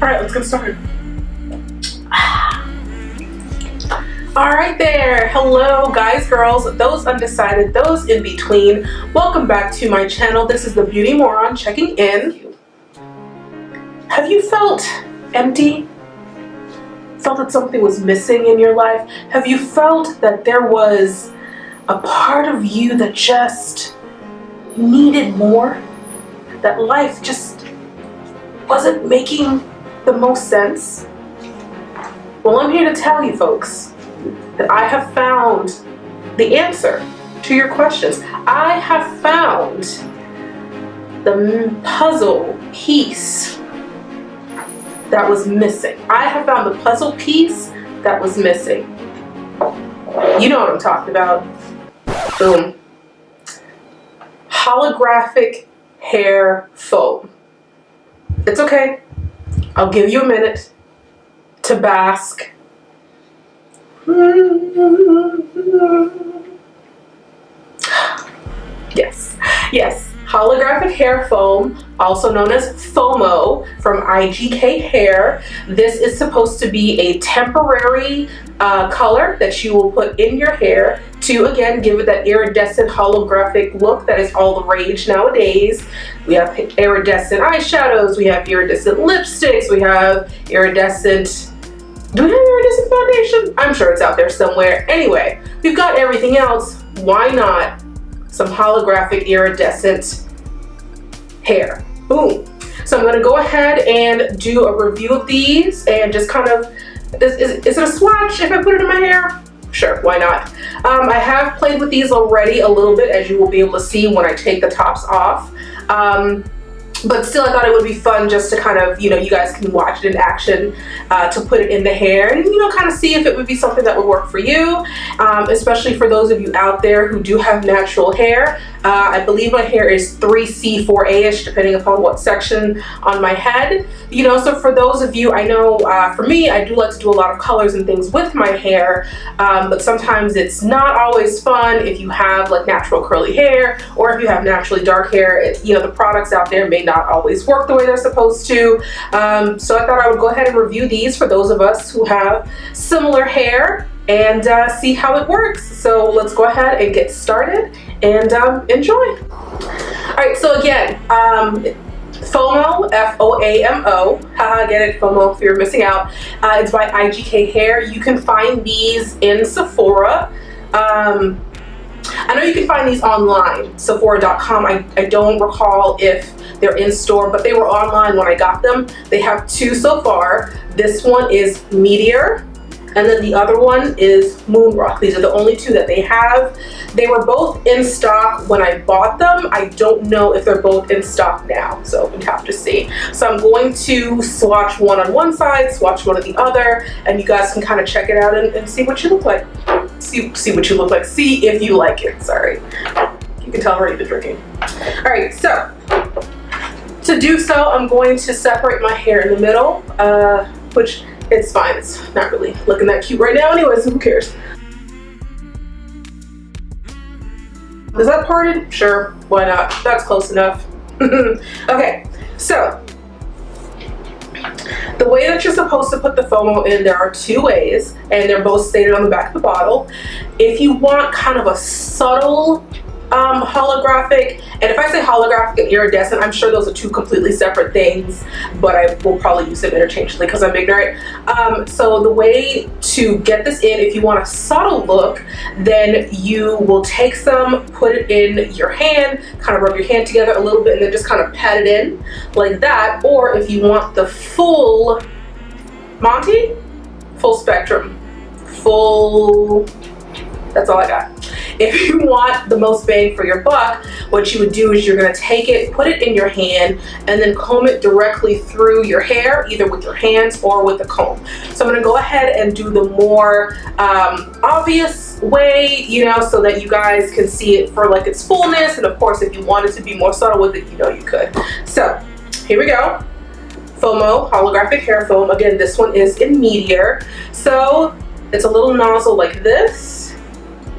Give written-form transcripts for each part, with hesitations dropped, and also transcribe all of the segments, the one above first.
right, let's get started. All right there. Hello, guys, girls, those undecided, those in between. Welcome back to my channel. This is TheBeautyMoron checking in. Have you felt empty? Felt that something was missing in your life? Have you felt that there was a part of you that just needed more? That life just wasn't making the most sense? Well, I'm here to tell you folks that I have found the answer to your questions. I have found the puzzle piece that was missing. I have found the puzzle piece that was missing. You know what I'm talking about. Boom. Holographic hair foam. It's okay. I'll give you a minute to bask. Yes. Holographic hair foam, also known as FOAMO from IGK Hair. This is supposed to be a temporary color that you will put in your hair to, again, give it that iridescent holographic look that is all the rage nowadays. We have iridescent eyeshadows, we have iridescent lipsticks, we have iridescent... Do we have iridescent foundation? I'm sure it's out there somewhere. Anyway, we've got everything else. Why not some holographic iridescent hair? Boom. So I'm going to go ahead and do a review of these and just kind of, is it a swatch if I put it in my hair? Sure, why not? I have played with these already a little bit, as you will be able to see when I take the tops off. But still, I thought it would be fun just to kind of, you know, you guys can watch it in action, to put it in the hair and, you know, kind of see if it would be something that would work for you, especially for those of you out there who do have natural hair. I believe my hair is 3C, 4A-ish, depending upon what section on my head. You know, so for those of you, I know for me, I do like to do a lot of colors and things with my hair, but sometimes it's not always fun if you have like natural curly hair, or if you have naturally dark hair. You know, the products out there may not always work the way they're supposed to. So I thought I would go ahead and review these for those of us who have similar hair and see how it works. So let's go ahead and get started and enjoy. All right, so again, FOAMO, F-O-A-M-O, haha, get it, FOAMO, if you're missing out. It's by IGK Hair. You can find these in Sephora. I know you can find these online, Sephora.com. I don't recall if they're in store, but they were online when I got them. They have two so far. This one is Meteor, and then the other one is Moonrock. These are the only two that they have. They were both in stock when I bought them. I don't know if they're both in stock now, so we have to see. So I'm going to swatch one on one side, swatch one on the other, and you guys can kind of check it out and see what you look like. See what you look like. See if you like it. Sorry. You can tell I'm already been drinking. All right, so to do so, I'm going to separate my hair in the middle, which it's fine. It's not really looking that cute right now anyways, who cares? Is that parted? Sure, why not? That's close enough. Okay, so the way that you're supposed to put the FOAMO in, there are two ways, and they're both stated on the back of the bottle. If you want kind of a subtle holographic, and if I say holographic and iridescent, I'm sure those are two completely separate things, but I will probably use them interchangeably because I'm ignorant. So the way to get this in, if you want a subtle look, then you will take some, put it in your hand, kind of rub your hand together a little bit, and then just kind of pat it in like that. Or if you want the full Monty, full spectrum, full, that's all I got. If you want the most bang for your buck, what you would do is you're going to take it, put it in your hand, and then comb it directly through your hair, either with your hands or with a comb. So I'm going to go ahead and do the more obvious way, you know, so that you guys can see it for like its fullness. And of course, if you wanted to be more subtle with it, you know you could. So here we go. FOAMO, holographic hair foam. Again, this one is in Meteor. So it's a little nozzle like this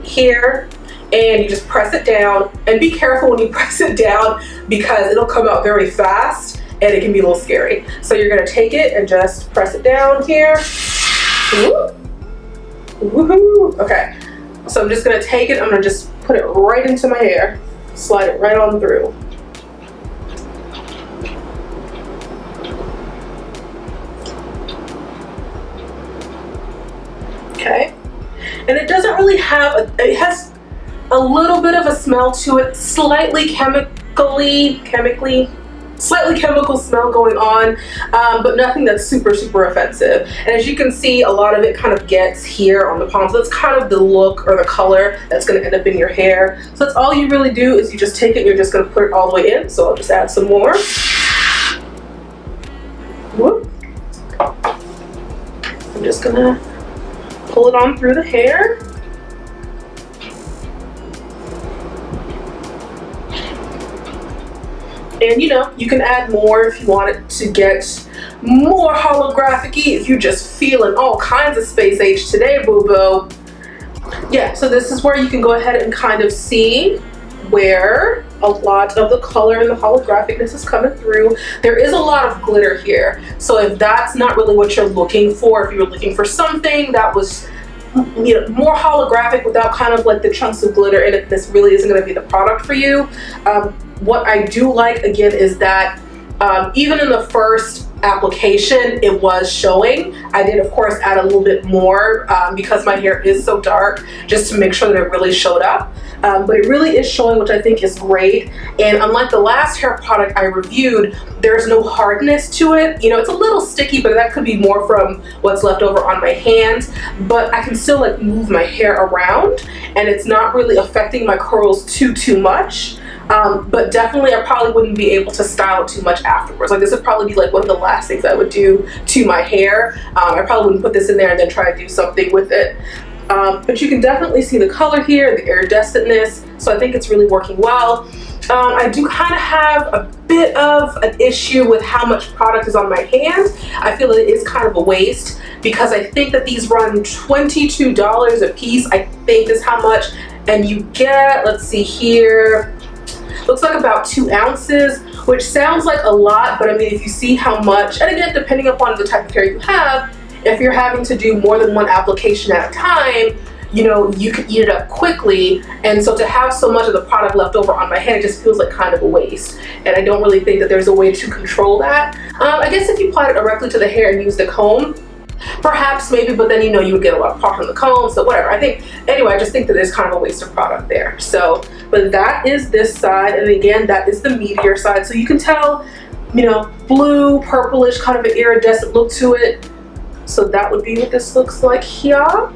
here, and you just press it down, and be careful when you press it down because it'll come out very fast and it can be a little scary. So you're gonna take it and just press it down here. Woohoo! Okay, so I'm just gonna take it, I'm gonna just put it right into my hair, slide it right on through. Okay, and it doesn't really have, it has a little bit of a smell to it, slightly slightly chemical smell going on, but nothing that's super offensive. And as you can see, a lot of it kind of gets here on the palm, so that's kind of the look or the color that's going to end up in your hair. So that's all you really do, is you just take it and you're just going to put it all the way in. So I'll just add some more. Whoop. I'm just going to pull it on through the hair. And you know, you can add more if you want it to get more holographic-y, if you're just feeling all kinds of space age today, boo-boo. Yeah, so this is where you can go ahead and kind of see where a lot of the color and the holographicness is coming through. There is a lot of glitter here. So if that's not really what you're looking for, if you're looking for something that was, you know, more holographic without kind of like the chunks of glitter in it, this really isn't going to be the product for you. What I do like, again, is that even in the first application, it was showing. I did, of course, add a little bit more because my hair is so dark, just to make sure that it really showed up. But it really is showing, which I think is great. And unlike the last hair product I reviewed, there's no hardness to it. You know, it's a little sticky, but that could be more from what's left over on my hands. But I can still like move my hair around, and it's not really affecting my curls too much. But definitely I probably wouldn't be able to style it too much afterwards. Like, this would probably be like one of the last things I would do to my hair. I probably wouldn't put this in there and then try to do something with it. But you can definitely see the color here, the iridescentness, so I think it's really working well. I do kind of have a bit of an issue with how much product is on my hand. I feel it is kind of a waste, because I think that these run $22 a piece, I think is how much, and you get, let's see here, looks like about 2 ounces, which sounds like a lot, but I mean, if you see how much, and again, depending upon the type of hair you have, if you're having to do more than one application at a time, you know, you could eat it up quickly. And so to have so much of the product left over on my hand, it just feels like kind of a waste. And I don't really think that there's a way to control that. I guess if you applied it directly to the hair and used a comb, perhaps maybe, but then, you know, you would get a lot of product on the comb, so whatever. I think, anyway, I just think that there's kind of a waste of product there. So, but that is this side, and again, that is the meteor side. So you can tell, you know, blue, purplish, kind of an iridescent look to it. So that would be what this looks like here.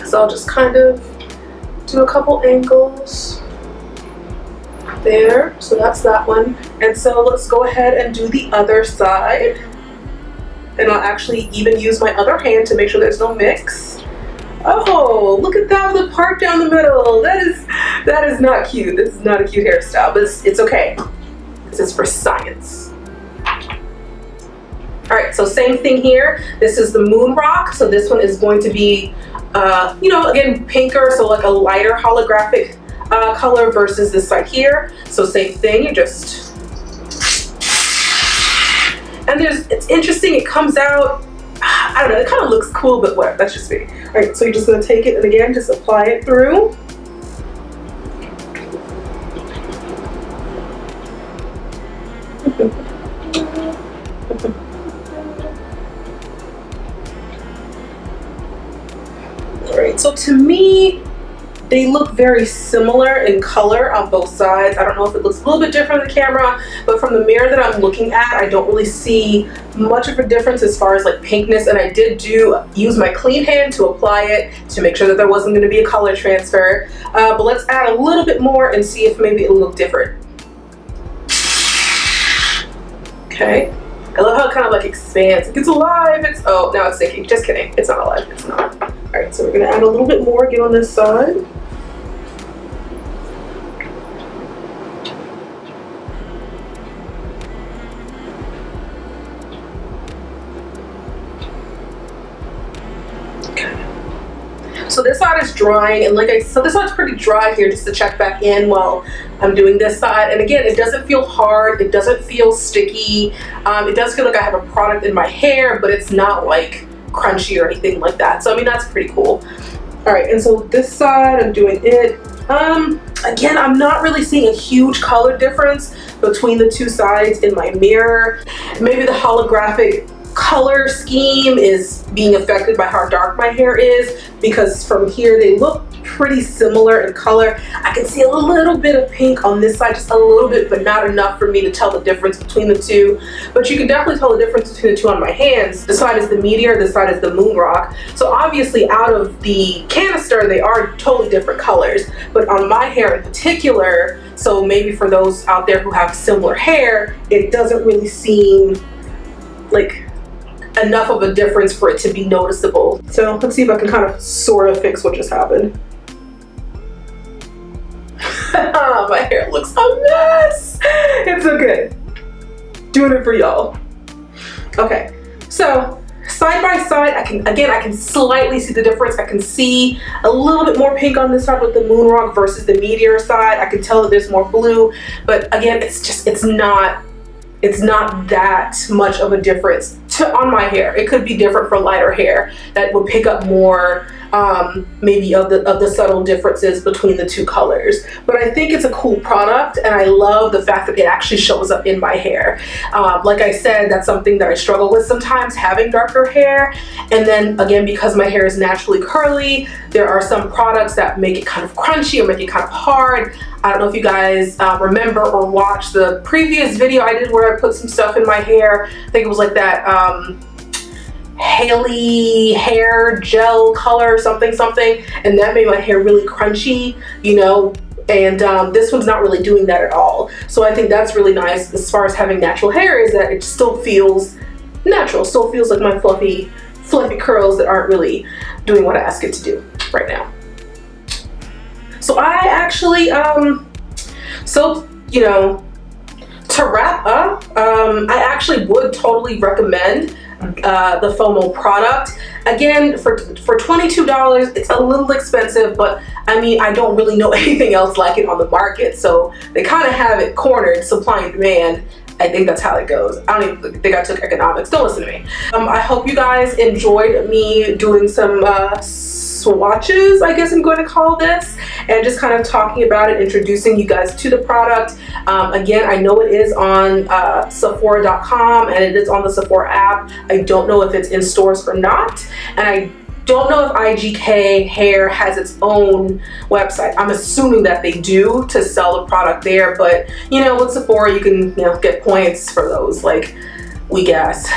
So I'll just kind of do a couple angles there. So that's that one. And so let's go ahead and do the other side. And I'll actually even use my other hand to make sure there's no mix. Oh, look at that with a part down the middle. That is not cute. This is not a cute hairstyle, but it's okay. This is for science. All right, so same thing here. This is the Moon Rock. So this one is going to be, you know, again, pinker, so like a lighter holographic color versus this side here. So same thing, you just, and it's interesting, it comes out, I don't know, it kind of looks cool, but what, that's just me. All right, so you're just gonna take it and again, just apply it through. Alright, so to me, they look very similar in color on both sides. I don't know if it looks a little bit different on the camera, but from the mirror that I'm looking at, I don't really see much of a difference as far as like pinkness. And I did use my clean hand to apply it to make sure that there wasn't going to be a color transfer. But let's add a little bit more and see if maybe it'll look different. Okay. I love how it kind of like expands. It gets alive. Oh, now it's sticking. Just kidding. It's not alive. It's not. All right, so we're gonna add a little bit more, get on this side. Okay. So this side is drying, and like I said, this side's pretty dry here, just to check back in while I'm doing this side. And again, it doesn't feel hard, it doesn't feel sticky. It does feel like I have a product in my hair, but it's not like crunchy or anything like that. So I mean, that's pretty cool. All right, and so this side, I'm doing it. Again, I'm not really seeing a huge color difference between the two sides in my mirror. Maybe the holographic color scheme is being affected by how dark my hair is, because from here they look pretty similar in color. I can see a little bit of pink on this side, just a little bit, but not enough for me to tell the difference between the two. But you can definitely tell the difference between the two on my hands. This side is the Meteor, this side is the Moon Rock. So obviously out of the canister, they are totally different colors. But on my hair in particular, so maybe for those out there who have similar hair, it doesn't really seem like enough of a difference for it to be noticeable. So let's see if I can kind of sort of fix what just happened. My hair looks a mess. It's okay. Doing it for y'all. Okay, so side by side, I can slightly see the difference. I can see a little bit more pink on this side with the Moon Rock versus the Meteor side. I can tell that there's more blue, but again, it's not that much of a difference on my hair. It could be different for lighter hair that would pick up more maybe of the subtle differences between the two colors. But I think it's a cool product, and I love the fact that it actually shows up in my hair. Like I said, that's something that I struggle with sometimes, having darker hair. And then again, because my hair is naturally curly, there are some products that make it kind of crunchy or make it kind of hard. I don't know if you guys remember or watched the previous video I did where I put some stuff in my hair. I think it was like that Haley hair gel color something, and that made my hair really crunchy, you know, and this one's not really doing that at all. So I think that's really nice as far as having natural hair, is that it still feels natural, still feels like my fluffy curls that aren't really doing what I ask it to do right now. So I actually, so, you know, to wrap up, I actually would totally recommend the FOAMO product. Again, for $22, it's a little expensive, but I mean, I don't really know anything else like it on the market, so they kind of have it cornered, supply and demand. I think that's how it goes. I don't even think I took economics. Don't listen to me. I hope you guys enjoyed me doing some swatches, I guess I'm going to call this, and just kind of talking about it, introducing you guys to the product. Again, I know it is on Sephora.com, and it is on the Sephora app. I don't know if it's in stores or not, and I don't know if IGK Hair has its own website. I'm assuming that they do to sell the product there, but you know, with Sephora, you can, you know, get points for those like weak ass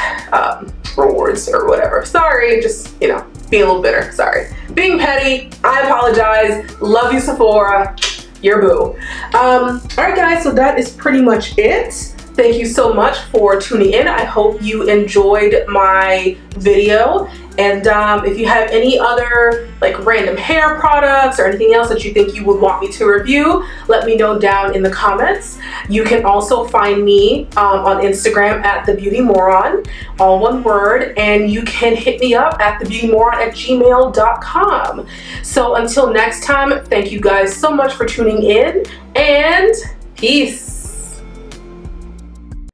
rewards or whatever. Sorry, just, you know, being a little bitter. Sorry, being petty. I apologize. Love you, Sephora. You're boo. All right, guys. So that is pretty much it. Thank you so much for tuning in. I hope you enjoyed my video. And if you have any other like random hair products or anything else that you think you would want me to review, let me know down in the comments. You can also find me on Instagram at TheBeautyMoron, all one word, and you can hit me up at TheBeautyMoron@gmail.com. So until next time, thank you guys so much for tuning in, and peace.